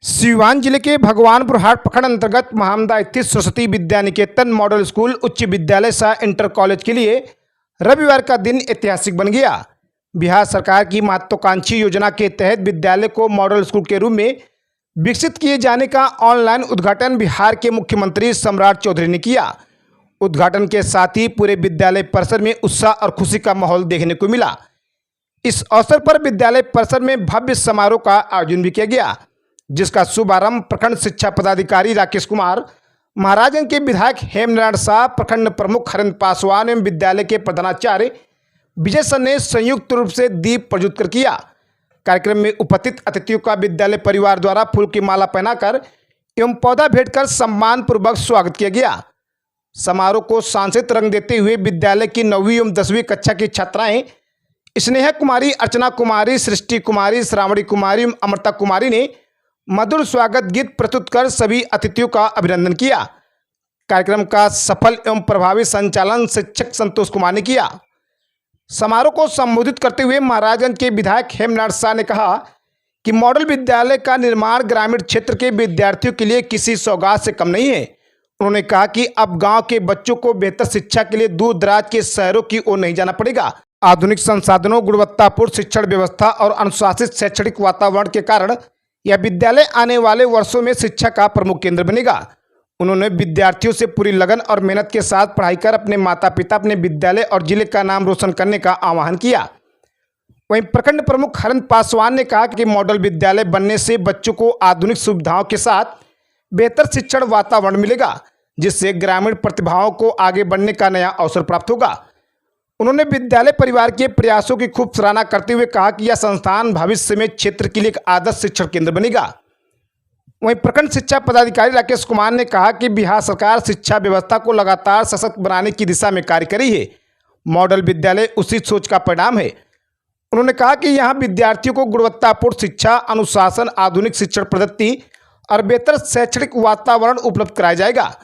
सीवान जिले के भगवानपुर हाट प्रखंड अंतर्गत महामदा स्थित सरस्वती विद्या निकेतन मॉडल स्कूल उच्च विद्यालय सह इंटर कॉलेज के लिए रविवार का दिन ऐतिहासिक बन गया। बिहार सरकार की महत्वाकांक्षी योजना के तहत विद्यालय को मॉडल स्कूल के रूप में विकसित किए जाने का ऑनलाइन उद्घाटन बिहार के मुख्यमंत्री सम्राट चौधरी ने किया। उद्घाटन के साथ ही पूरे विद्यालय परिसर में उत्साह और खुशी का माहौल देखने को मिला। इस अवसर पर विद्यालय परिसर में भव्य समारोह का आयोजन भी किया गया, जिसका शुभारंभ प्रखंड शिक्षा पदाधिकारी राकेश कुमार, महाराजगंज के विधायक हेमनारायण शाह, प्रखंड प्रमुख हरेंद्र पासवान एवं विद्यालय के प्रधानाचार्य विजय सर ने संयुक्त रूप से दीप प्रज्वलित कर किया। कार्यक्रम में उपस्थित अतिथियों का विद्यालय परिवार द्वारा फूल की माला पहनाकर एवं पौधा भेंट कर सम्मान पूर्वक स्वागत किया गया। समारोह को सांस्कृतिक रंग देते हुए विद्यालय की 9वीं एवं 10वीं कक्षा की छात्राएं स्नेहा कुमारी, अर्चना कुमारी, सृष्टि कुमारी, श्रावणी कुमारी एवं अमृता कुमारी ने मधुर स्वागत गीत प्रस्तुत कर सभी अतिथियों का अभिनंदन किया। कार्यक्रम का सफल एवं प्रभावी संचालन शिक्षक संतोष कुमार ने किया। समारोह को संबोधित करते हुए महाराजगंज के विधायक हेमनारायण शाह ने कहा कि मॉडल विद्यालय का निर्माण ग्रामीण क्षेत्र के विद्यार्थियों के लिए किसी सौगात से कम नहीं है। उन्होंने कहा कि अब गांव के बच्चों को बेहतर शिक्षा के लिए दूर दराज के शहरों की ओर नहीं जाना पड़ेगा। आधुनिक संसाधनों, गुणवत्तापूर्ण शिक्षण व्यवस्था और अनुशासित शैक्षणिक वातावरण के कारण यह विद्यालय आने वाले वर्षों में शिक्षा का प्रमुख केंद्र बनेगा। उन्होंने विद्यार्थियों से पूरी लगन और मेहनत के साथ पढ़ाई कर अपने माता पिता, अपने विद्यालय और जिले का नाम रोशन करने का आह्वान किया। वहीं प्रखंड प्रमुख हरेंद्र पासवान ने कहा कि मॉडल विद्यालय बनने से बच्चों को आधुनिक सुविधाओं के साथ बेहतर शिक्षण वातावरण मिलेगा, जिससे ग्रामीण प्रतिभाओं को आगे बढ़ने का नया अवसर प्राप्त होगा। उन्होंने विद्यालय परिवार के प्रयासों की खूब सराहना करते हुए कहा कि यह संस्थान भविष्य में क्षेत्र के लिए एक आदर्श शिक्षण केंद्र बनेगा। वहीं प्रखंड शिक्षा पदाधिकारी राकेश कुमार ने कहा कि बिहार सरकार शिक्षा व्यवस्था को लगातार सशक्त बनाने की दिशा में कार्य कर रही है। मॉडल विद्यालय उसी सोच का परिणाम है। उन्होंने कहा कि यहाँ विद्यार्थियों को गुणवत्तापूर्ण शिक्षा, अनुशासन, आधुनिक शिक्षण पद्धति और बेहतर शैक्षणिक वातावरण उपलब्ध कराया जाएगा।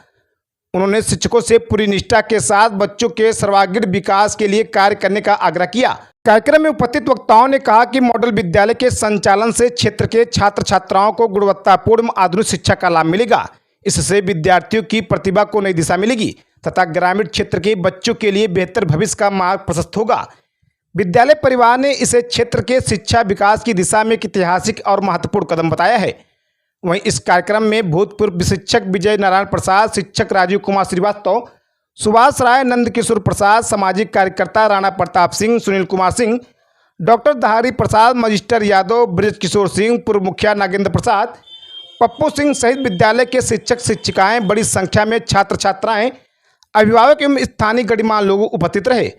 उन्होंने शिक्षकों से पूरी निष्ठा के साथ बच्चों के सर्वांगीण विकास के लिए कार्य करने का आग्रह किया। कार्यक्रम में उपस्थित वक्ताओं ने कहा कि मॉडल विद्यालय के संचालन से क्षेत्र के छात्र छात्राओं को गुणवत्तापूर्ण आधुनिक शिक्षा का लाभ मिलेगा। इससे विद्यार्थियों की प्रतिभा को नई दिशा मिलेगी तथा ग्रामीण क्षेत्र के बच्चों के लिए बेहतर भविष्य का मार्ग प्रशस्त होगा। विद्यालय परिवार ने इसे क्षेत्र के शिक्षा विकास की दिशा में एक ऐतिहासिक और महत्वपूर्ण कदम बताया है। वहीं इस कार्यक्रम में भूतपूर्व शिक्षक विजय नारायण प्रसाद, शिक्षक राजीव कुमार श्रीवास्तव, सुभाष राय, नंद किशोर प्रसाद, सामाजिक कार्यकर्ता राणा प्रताप सिंह, सुनील कुमार सिंह, डॉक्टर दहारी प्रसाद, मजिस्टर यादव, ब्रज किशोर सिंह, पूर्व मुखिया नागेंद्र प्रसाद, पप्पू सिंह सहित विद्यालय के शिक्षक शिक्षिकाएं, बड़ी संख्या में छात्र छात्राएं, अभिभावक एवं स्थानीय गणमान्य लोग उपस्थित रहे।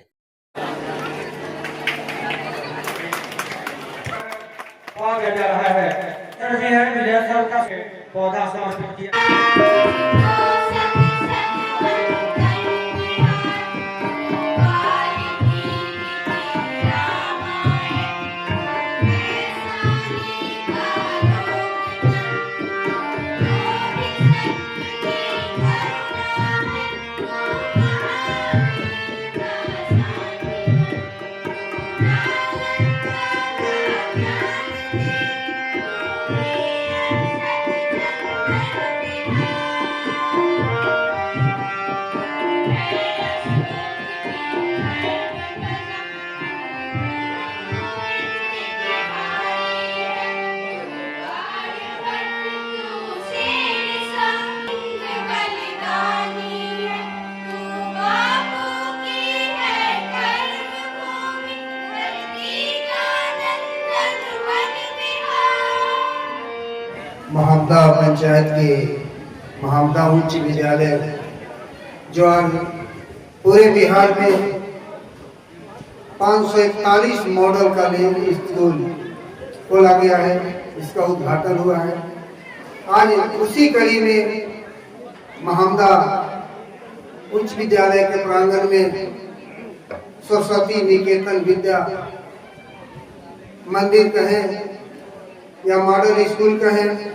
पौधा समर्पित किया। महामदा पंचायत के महामदा उच्च विद्यालय जो आज पूरे बिहार में 541 मॉडल का स्कूल खोला गया है, इसका उद्घाटन हुआ है। आज उसी कड़ी में महामदा उच्च विद्यालय के प्रांगण में सरस्वती निकेतन विद्या मंदिर कहें या मॉडल स्कूल कहें,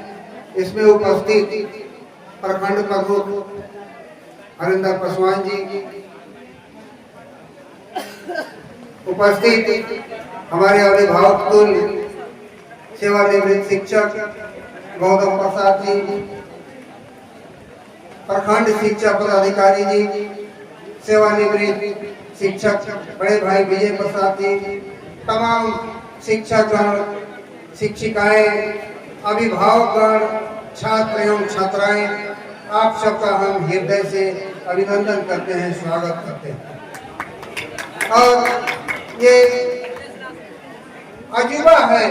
इसमें उपस्थित प्रखंड प्रमुख हरेंद्र पासवान जी, उपस्थित हमारे अभिभावक कुल, सेवानिवृत्त शिक्षक गौतम प्रसाद जी, प्रखंड शिक्षा पदाधिकारी जी, सेवानिवृत्त शिक्षक बड़े भाई विजय प्रसाद जी, तमाम शिक्षकगण, शिक्षिकाएं, अभिभावकगण, छात्र एवं छात्राएं, आप सबका हम हृदय से अभिनंदन करते हैं, स्वागत करते हैं। और ये अजूबा है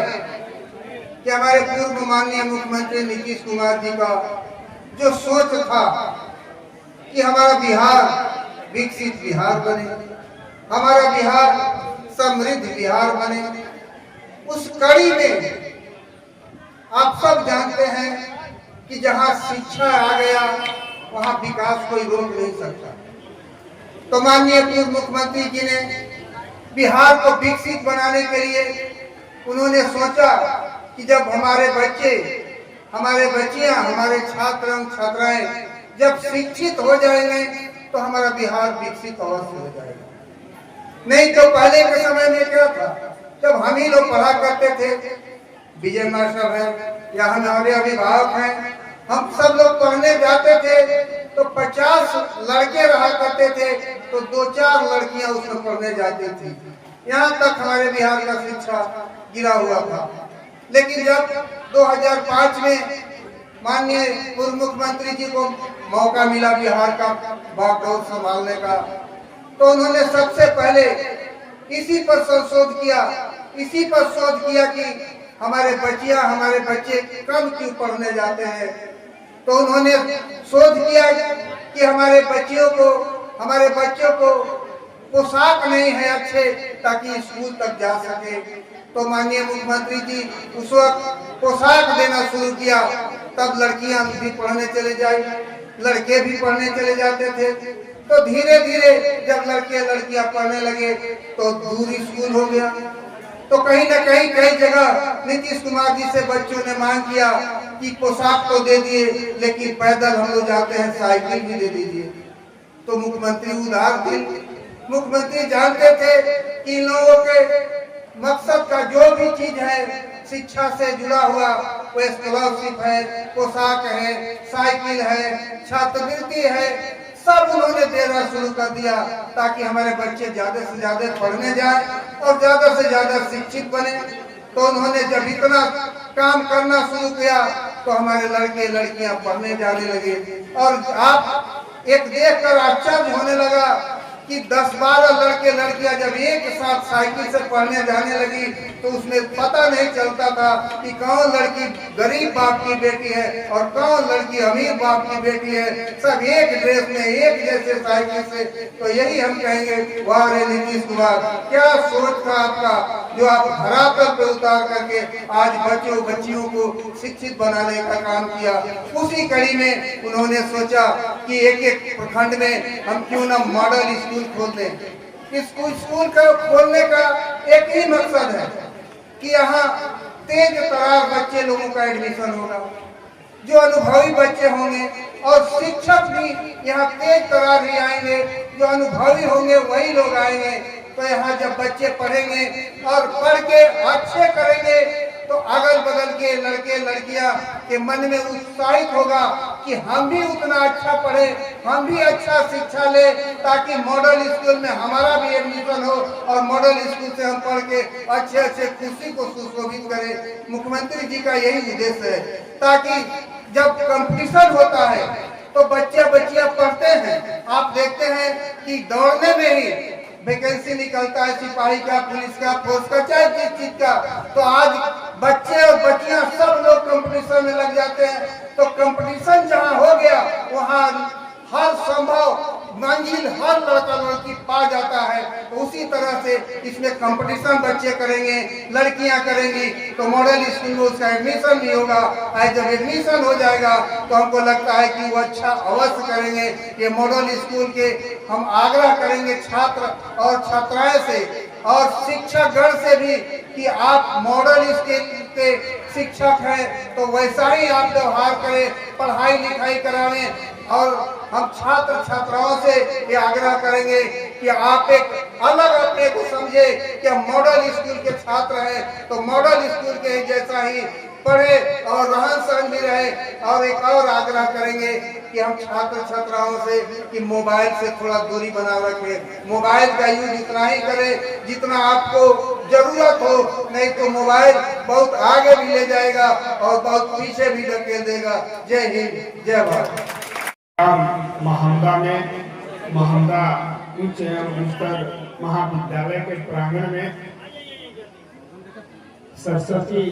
कि हमारे पूर्व माननीय मुख्यमंत्री नीतीश कुमार जी का जो सोच था कि हमारा बिहार विकसित बिहार बने, हमारा बिहार समृद्ध बिहार बने, उस कड़ी में आप सब जानते हैं कि जहां शिक्षा आ गया वहां विकास कोई रोक नहीं सकता। तो माननीय पूर्व मुख्यमंत्री जी ने बिहार को विकसित बनाने के लिए उन्होंने सोचा कि जब हमारे बच्चे, हमारे बच्चियां, हमारे छात्र एवं छात्राएं जब शिक्षित हो जाएंगे तो हमारा बिहार विकसित अवश्य हो जाएगा। नहीं तो पहले के समय में क्या था, जब हम ही लोग पढ़ा करते थे, विजय मास्टर है या हमारे अभिभावक हैं, हम सब लोग पढ़ने जाते थे तो 50 लड़के रहा करते थे तो 2-4 लड़कियां उसमें पढ़ने जाती थी। यहाँ तक हमारे बिहार का शिक्षा गिरा हुआ था। लेकिन जब 2005 में माननीय पूर्व मुख्यमंत्री जी को मौका मिला बिहार का बागडोर संभालने का, तो उन्होंने सबसे पहले इसी पर संशोध किया, इसी पर शोध किया कि हमारे बच्चियां, हमारे बच्चे कम क्यों पढ़ने जाते हैं। तो उन्होंने शोध किया कि हमारे बच्चों को पोशाक नहीं है अच्छे ताकि स्कूल तक जा सके। तो माननीय मुख्यमंत्री जी उस वक्त पोशाक देना शुरू किया, तब लड़कियां भी पढ़ने चले जाए, लड़के भी पढ़ने चले जाते थे। तो धीरे धीरे जब लड़के लड़कियां पढ़ने लगे तो दूर स्कूल हो गया। तो कहीं न कहीं कई जगह नीतीश कुमार जी से बच्चों ने मांग किया कि पोशाक तो दे दिए लेकिन पैदल हम लोग जाते हैं, साइकिल भी दे दीजिए। तो मुख्यमंत्री उदार थे, मुख्यमंत्री जानते थे कि इन लोगों के मकसद का जो भी चीज है शिक्षा से जुड़ा हुआ, वो स्कॉलरशिप है, पोशाक है, साइकिल है, छात्रवृत्ति है, सब उन्होंने देना शुरू कर दिया ताकि हमारे बच्चे ज्यादा से ज्यादा पढ़ने जाए और ज्यादा से ज्यादा शिक्षित बने। तो उन्होंने जब इतना काम करना शुरू किया तो हमारे लड़के लड़कियां पढ़ने जाने लगे। और आप एक देखकर आश्चर्य होने लगा कि 10-12 लड़के लड़कियां जब एक साथ साइकिल से पढ़ने जाने लगी तो उसमें पता नहीं चलता था कि कौन लड़की गरीब बाप की बेटी है और कौन लड़की अमीर बाप की बेटी है, सब एक ड्रेस में एक जैसे साइकिल से। तो यही हम कहेंगे, वाह रे नीतीश कुमार, क्या सोच था आपका, जो आप धरातल पे उतार करके आज बच्चों बच्चियों को शिक्षित बनाने का काम किया। उसी कड़ी में उन्होंने सोचा कि एक प्रखंड में हम क्यों ना मॉडल स्कूल खोल दें। स्कूल का खोलने का एक ही मकसद है कि यहाँ तेज तरार बच्चे लोगों का एडमिशन होगा, जो अनुभवी बच्चे होंगे, और शिक्षक भी यहाँ तेज तरार ही आएंगे, जो अनुभवी होंगे वही लोग आएंगे। तो यहाँ जब बच्चे पढ़ेंगे और पढ़ के अच्छे करेंगे तो अगल बगल के लड़के लड़कियां के मन में उत्साहित होगा कि हम भी उतना अच्छा पढ़े, हम भी अच्छा शिक्षा ले, ताकि मॉडल स्कूल में हमारा भी एडमिशन हो और मॉडल स्कूल से हम पढ़ के अच्छे अच्छे खुशी को सुशोभित करें। मुख्यमंत्री जी का यही उद्देश्य है, ताकि जब कंपटीशन होता है तो बच्चे बच्चियां पढ़ते हैं। आप देखते हैं कि दौड़ने में ही वैकेंसी निकलता है, सिपाही का, पुलिस का, फौज का, चाहे किस चीज का, तो आज बच्चे और बच्चियां सब लोग कंपटीशन में लग जाते हैं। तो कंपटीशन जहां हो गया वहां हर संभव मंजिल हर लड़का लड़की पा जाता है। तो उसी तरह से इसमें कंपटीशन बच्चे करेंगे, लड़कियां करेंगी, तो मॉडल स्कूल में उसका एडमिशन नहीं होगा। आज जब एडमिशन हो जाएगा तो हमको लगता है कि वो अच्छा अवश्य करेंगे। ये मॉडल स्कूल के हम आग्रह करेंगे छात्र और छात्राएं से और शिक्षकगण से भी कि आप मॉडल स्कूल के शिक्षक हैं तो वैसा ही आप व्यवहार करें, पढ़ाई लिखाई कराएं। और हम छात्र छात्राओं से ये आग्रह करेंगे कि आप एक अलग अपने को समझे कि हम मॉडल स्कूल के छात्र हैं तो मॉडल स्कूल के जैसा ही पढ़े और रहन सहन भी रहे। और एक और आग्रह करेंगे कि हम छात्र छात्राओं से कि मोबाइल से थोड़ा दूरी बना रखें। मोबाइल का यूज इतना ही करें जितना आपको जरूरत हो, नहीं तो मोबाइल बहुत आगे भी ले जाएगा और बहुत पीछे भी ढकेल देगा। जय हिंद, जय भारत। महामदा में महामदा उच्च एवं उच्चतर महाविद्यालय के प्रांगण में सरस्वती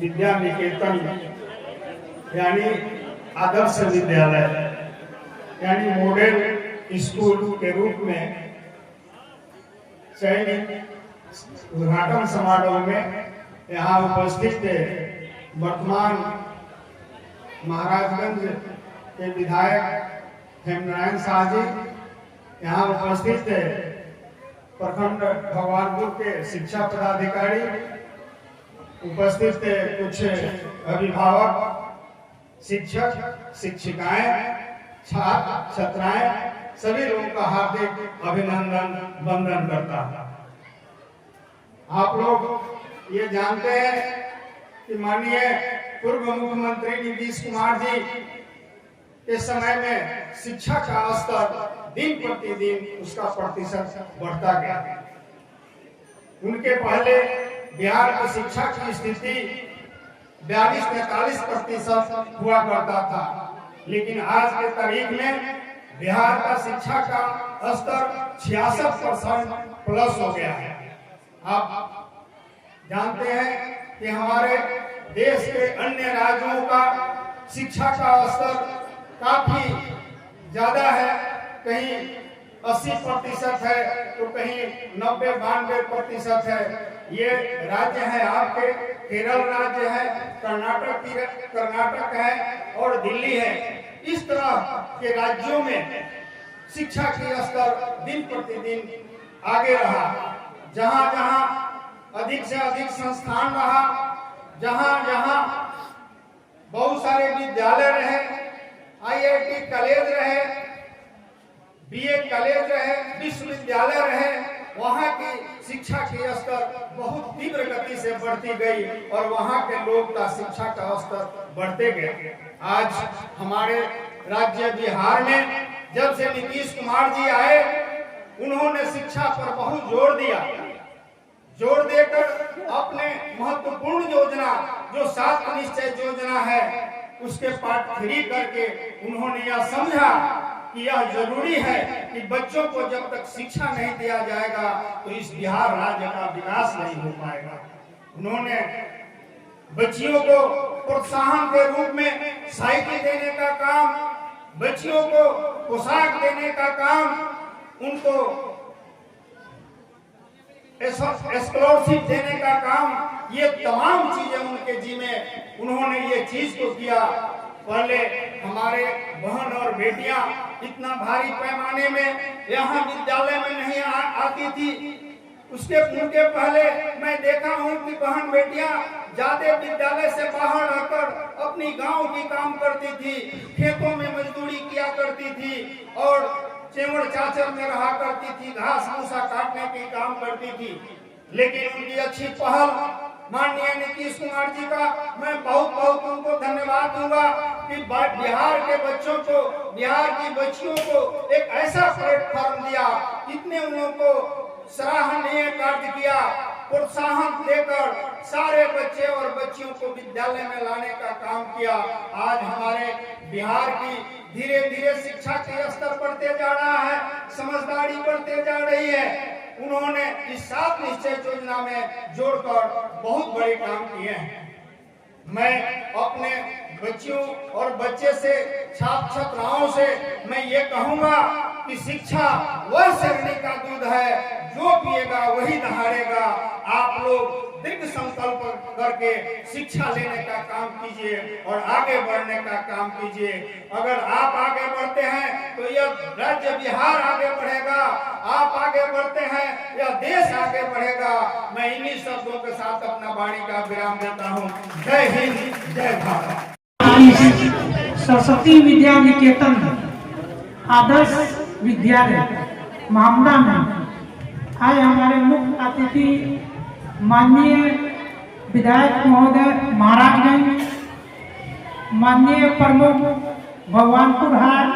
विद्या निकेतन यानी आदर्श विद्यालय यानी मॉडल स्कूल के रूप में चयनित उद्घाटन समारोह में यहाँ उपस्थित थे वर्तमान महाराजगंज के विधायक हेमनारायण शाह जी, यहाँ उपस्थित थे प्रखंड भगवानपुर के शिक्षा पदाधिकारी, उपस्थित थे कुछ अभिभावक, शिक्षक शिक्षिकाएं, छात्र छात्राएं, सभी लोगों का हार्दिक अभिनंदन वंदन करता हूं। आप लोग ये जानते हैं कि माननीय पूर्व मुख्यमंत्री नीतीश कुमार जी के समय में शिक्षा का स्तर दिन प्रतिदिन उसका प्रतिशत बढ़ता गया। उनके पहले बिहार की शिक्षा की स्थिति 42-43% हुआ करता था, लेकिन आज के तारीख में बिहार का शिक्षा का स्तर 66% प्लस हो गया है। आप जानते हैं कि हमारे देश के अन्य राज्यों का शिक्षा का स्तर काफी ज्यादा है, कहीं 80% है तो कहीं 90-92% है। ये राज्य है आपके, केरल राज्य है, कर्नाटक है और दिल्ली है। इस तरह के राज्यों में शिक्षा की स्तर दिन प्रतिदिन आगे रहा। जहां जहां अधिक से अधिक संस्थान रहा, जहां जहां बहुत सारे विद्यालय रहे, IIT कॉलेज रहे, BA कॉलेज रहे, विश्वविद्यालय रहे, वहाँ की शिक्षा की स्तर बहुत तीव्र गति से बढ़ती गई और वहाँ के लोग का शिक्षा का स्तर बढ़ते गए। आज हमारे राज्य बिहार में जब से नीतीश कुमार जी आए, उन्होंने शिक्षा पर बहुत जोर दिया। जोर देकर अपने महत्वपूर्ण योजना जो 7 निश्चय योजना है उसके पार्ट 3 करके उन्होंने यह समझा कि यह जरूरी है कि बच्चों को जब तक शिक्षा नहीं दिया जाएगा तो इस बिहार राज्य का विकास नहीं हो पाएगा। उन्होंने बच्चियों को प्रोत्साहन के रूप में साइकिल देने का काम, बच्चियों को पोशाक देने का काम, उनको स्कॉलरशिप देने का काम, ये तमाम चीजें उनके जी में उन्होंने ये चीज को किया। पहले हमारे बहन और बेटियां इतना भारी पैमाने में यहाँ विद्यालय में नहीं आती थी। उनके पहले मैं देखा हूँ कि बहन बेटियां ज्यादा विद्यालय से बाहर रहकर अपनी गांव की काम करती थी, खेतों में मजदूरी किया करती थी और चेवड़ चाचर में रहा करती थी, घास भूसा काटने की काम करती थी। लेकिन उनकी अच्छी पहल माननीय नीतीश कुमार जी का मैं बहुत बहुत उनको धन्यवाद दूंगा कि बिहार के बच्चों को, बिहार की बच्चियों को एक ऐसा प्लेटफॉर्म दिया, इतने उन लोगों को सराहनीय कार्य किया, प्रोत्साहन देकर सारे बच्चे और बच्चियों को विद्यालय में लाने का काम किया। आज हमारे बिहार की धीरे धीरे शिक्षा के स्तर बढ़ते जा रहा है, समझदारी बढ़ते जा रही है। उन्होंने इस 7 निश्चय योजना में जोड़कर बहुत बड़े काम किए हैं। मैं अपने बच्चियों और बच्चे से, छात्र छात्राओं से मैं ये कहूंगा कि शिक्षा वह शरणी का दूध है, जो पिएगा वही दहाड़ेगा। आप लोग दृढ़ संकल्प करके शिक्षा लेने का काम कीजिए और आगे बढ़ने का काम कीजिए। अगर आप आगे बढ़ते हैं तो यह राज्य बिहार आगे बढ़ेगा, आप आगे बढ़ते हैं यह देश आगे बढ़ेगा। मैं इन्हीं शब्दों के साथ अपना वाणी का विराम देता हूँ। जय हिंद, जय भारत। सरस्वती विद्या निकेतन आदर्श विद्यालय महामदा में आज हमारे मुख्य अतिथि माननीय विधायक महोदय महाराजगंज, माननीय प्रमुख भगवानपुर हाट,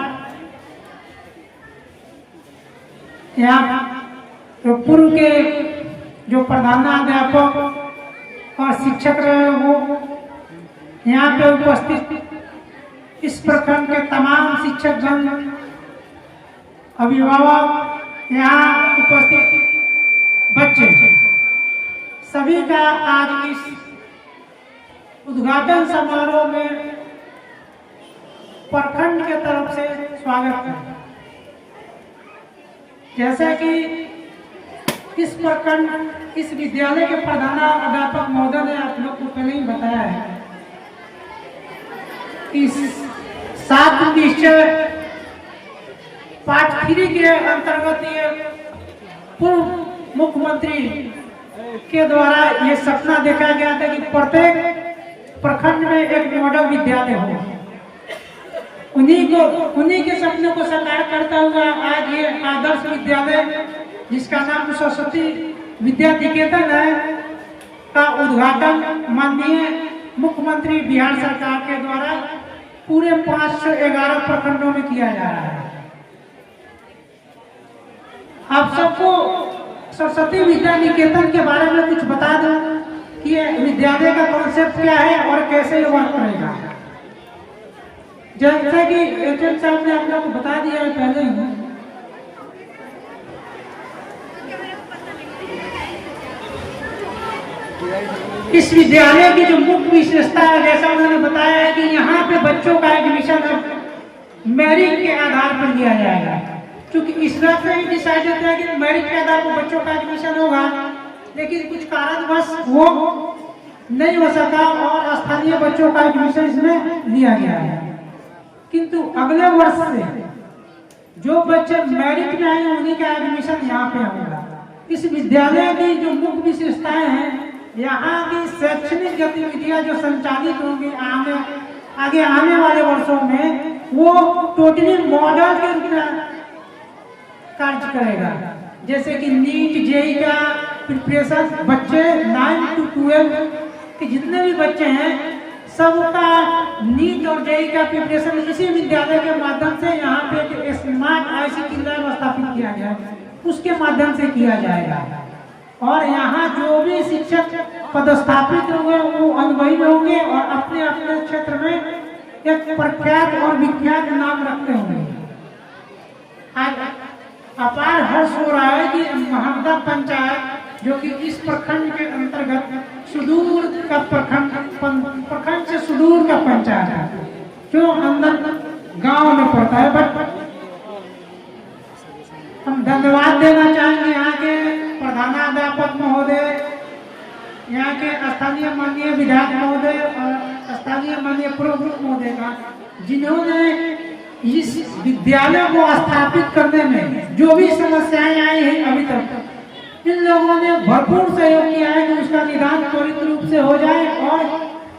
यहाँ पूर्व के जो प्रधानाध्यापक और शिक्षक रहे वो यहाँ पे उपस्थित इस प्रखंड के तमाम शिक्षकगण, अभिभावक, यहाँ उपस्थित बच्चे, सभी का आज इस उद्घाटन समारोह में प्रखंड के तरफ से स्वागत है। जैसा कि इस प्रखंड, इस विद्यालय के प्रधानाध्यापक महोदय ने आप लोग को पहले ही बताया है कि 7 निश्चय पार्ट 3 के अंतर्गत ये पूर्व मुख्यमंत्री के द्वारा ये सपना देखा गया था कि प्रत्येक प्रखंड में एक मॉडल विद्यालय हो। उन्हीं के सपने को साकार करता हुआ आज ये आदर्श विद्यालय, जिसका नाम सरस्वती विद्या निकेतन है, का उद्घाटन माननीय मुख्यमंत्री बिहार सरकार के द्वारा पूरे 511 प्रखंडों में किया जा रहा है। आप सबको सरस्वती विद्या निकेतन के बारे में कुछ बता दूं कि ये विद्यालय का कॉन्सेप्ट क्या है और कैसे ये वर्क करेगा। जैसा कि एचएम साहब ने आप लोग को बता दिया है पहले ही, इस विद्यालय की जो मुख्य विशेषता है, जैसा उन्होंने बताया है कि यहाँ पे बच्चों का एडमिशन मेरिट के आधार पर लिया जाएगा, क्योंकि इस बात में ही डिसाइडेड है कि मेरिट के आधार पर बच्चों का एडमिशन होगा, लेकिन कुछ कारणवश वो नहीं हो सका और स्थानीय बच्चों का एडमिशन इसमें लिया गया है। किंतु अगले वर्ष से जो बच्चे मेरिट में आए उन्हीं का एडमिशन यहाँ पे होगा। इस विद्यालय की जो मुख्य विशेषताएं हैं, यहाँ की शैक्षणिक गतिविधियां जो संचालित होंगी आगे आने वाले वर्षों में, वो टोटली मॉडल के रूप में कार्य करेगा। जैसे कि नीट, जेईई का प्रिपरेशन बच्चे 9 to 12 के जितने भी बच्चे हैं, सबका नीट और जेईई का प्रिपरेशन इसी विद्यालय के माध्यम से यहाँ पे स्मार्ट आईसीटी लैब स्थापित किया गया है, उसके माध्यम से किया जाएगा। और यहाँ जो भी शिक्षक पदस्थापित होंगे वो अनुभवी होंगे और अपने अपने क्षेत्र में एक प्रख्यात और विख्यात नाम रखते होंगे। आज अपार हर्ष हो रहा है कि महमदा पंचायत, जो कि इस प्रखंड के अंतर्गत सुदूर का प्रखंड से सुदूर का पंचायत है, जो अंदर गांव में पड़ता है, बट हम धन्यवाद देना चाहेंगे यहाँ के प्रधानाध्यापक महोदय, यहाँ के स्थानीय माननीय विधायक महोदय और स्थानीय माननीय पूर्व महोदय का, जिन्होंने इस विद्यालय को स्थापित करने में जो भी समस्याएं आई हैं अभी तक, इन लोगों ने भरपूर सहयोग किया है कि उसका निदान त्वरित रूप से हो जाए और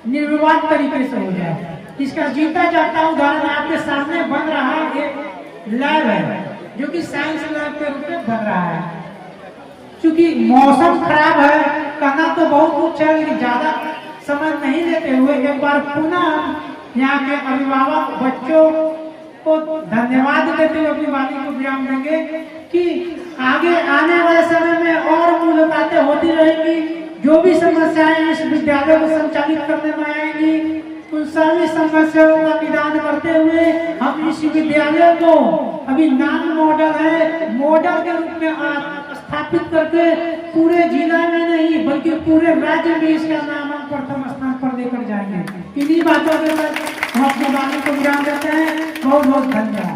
निर्विवाद तरीके से हो जाए। इसका जीता जाता उदाहरण आपके सामने बन रहा एक लैब है, जो कि साइंस लैब के रूप में बन रहा है। क्योंकि मौसम खराब है, कहना तो बहुत कुछ है, लेकिन ज्यादा समय नहीं लेते हुए एक बार पुनः यहाँ के अभिभावक बच्चों को धन्यवाद देते हुए अपनी वाणी को विराम देंगे कि आगे आने वाले समय में और मुलाकातें होती रहेंगी। जो भी समस्याएं इस विद्यालय को संचालित करने में आएंगी, उन सभी समस्याओं का निदान करते हुए हम इस विद्यालय को अभी नॉन मॉडल है, मॉडल के रूप में स्थापित करके पूरे जिला में नहीं बल्कि पूरे राज्य में इसका नाम हम प्रथम स्थान पर लेकर जाएंगे। इन्हीं बातों के साथ हम अपनी वाणी को विराम देते हैं। बहुत बहुत धन्यवाद।